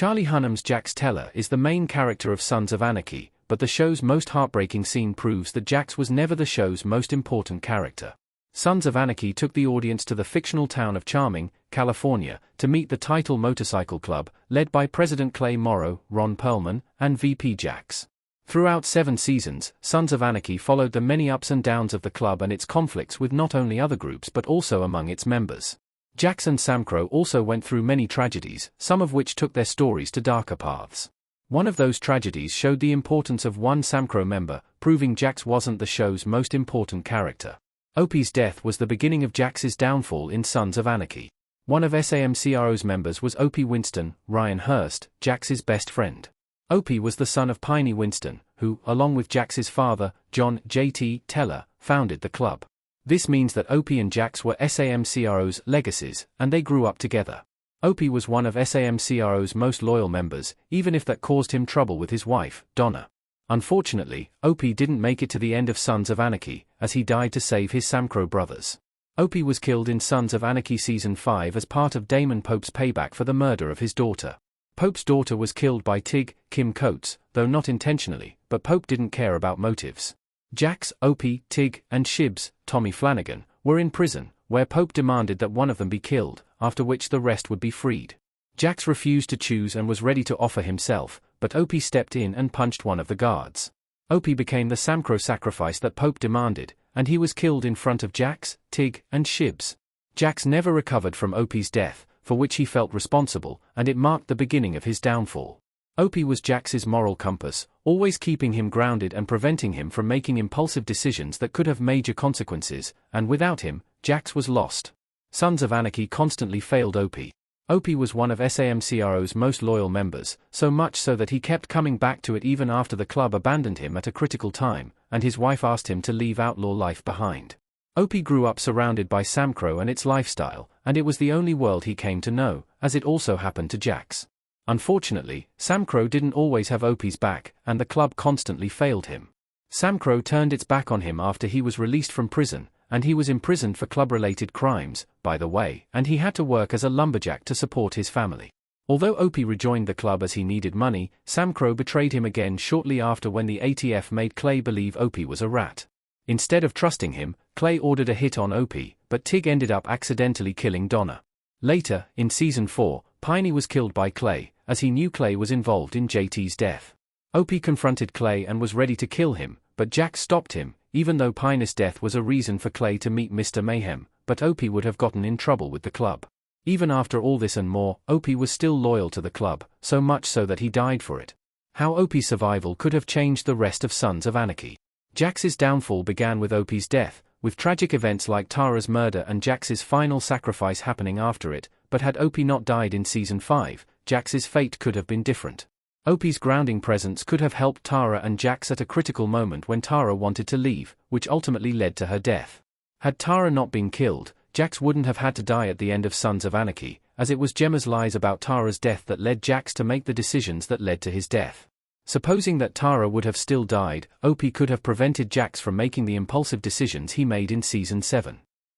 Charlie Hunnam's Jax Teller is the main character of Sons of Anarchy, but the show's most heartbreaking scene proves that Jax was never the show's most important character. Sons of Anarchy took the audience to the fictional town of Charming, California, to meet the title motorcycle club, led by President Clay Morrow, Ron Perlman, and VP Jax. Throughout 7 seasons, Sons of Anarchy followed the many ups and downs of the club and its conflicts with not only other groups but also among its members. Jax and Samcro also went through many tragedies, some of which took their stories to darker paths. One of those tragedies showed the importance of one Samcro member, proving Jax wasn't the show's most important character. Opie's death was the beginning of Jax's downfall in Sons of Anarchy. One of SAMCRO's members was Opie Winston, Ryan Hurst, Jax's best friend. Opie was the son of Piney Winston, who, along with Jax's father, John J.T. Teller, founded the club. This means that Opie and Jax were SAMCRO's legacies, and they grew up together. Opie was one of SAMCRO's most loyal members, even if that caused him trouble with his wife, Donna. Unfortunately, Opie didn't make it to the end of Sons of Anarchy, as he died to save his Samcro brothers. Opie was killed in Sons of Anarchy Season 5 as part of Damon Pope's payback for the murder of his daughter. Pope's daughter was killed by Tig, Kim Coates, though not intentionally, but Pope didn't care about motives. Jax, Opie, Tig, and Shibs, Tommy Flanagan, were in prison, where Pope demanded that one of them be killed, after which the rest would be freed. Jax refused to choose and was ready to offer himself, but Opie stepped in and punched one of the guards. Opie became the Samcro sacrifice that Pope demanded, and he was killed in front of Jax, Tig, and Shibs. Jax never recovered from Opie's death, for which he felt responsible, and it marked the beginning of his downfall. Opie was Jax's moral compass, always keeping him grounded and preventing him from making impulsive decisions that could have major consequences, and without him, Jax was lost. Sons of Anarchy constantly failed Opie. Opie was one of SAMCRO's most loyal members, so much so that he kept coming back to it even after the club abandoned him at a critical time, and his wife asked him to leave outlaw life behind. Opie grew up surrounded by Samcro and its lifestyle, and it was the only world he came to know, as it also happened to Jax. Unfortunately, Samcro didn't always have Opie's back, and the club constantly failed him. Samcro turned its back on him after he was released from prison, and he was imprisoned for club-related crimes, by the way, and he had to work as a lumberjack to support his family. Although Opie rejoined the club as he needed money, Samcro betrayed him again shortly after when the ATF made Clay believe Opie was a rat. Instead of trusting him, Clay ordered a hit on Opie, but Tig ended up accidentally killing Donna. Later, in Season 4, Piney was killed by Clay, as he knew Clay was involved in JT's death. Opie confronted Clay and was ready to kill him, but Jax stopped him, even though Piney's death was a reason for Clay to meet Mr. Mayhem, but Opie would have gotten in trouble with the club. Even after all this and more, Opie was still loyal to the club, so much so that he died for it. How Opie's survival could have changed the rest of Sons of Anarchy. Jax's downfall began with Opie's death, with tragic events like Tara's murder and Jax's final sacrifice happening after it, but had Opie not died in Season 5, Jax's fate could have been different. Opie's grounding presence could have helped Tara and Jax at a critical moment when Tara wanted to leave, which ultimately led to her death. Had Tara not been killed, Jax wouldn't have had to die at the end of Sons of Anarchy, as it was Gemma's lies about Tara's death that led Jax to make the decisions that led to his death. Supposing that Tara would have still died, Opie could have prevented Jax from making the impulsive decisions he made in Season 7.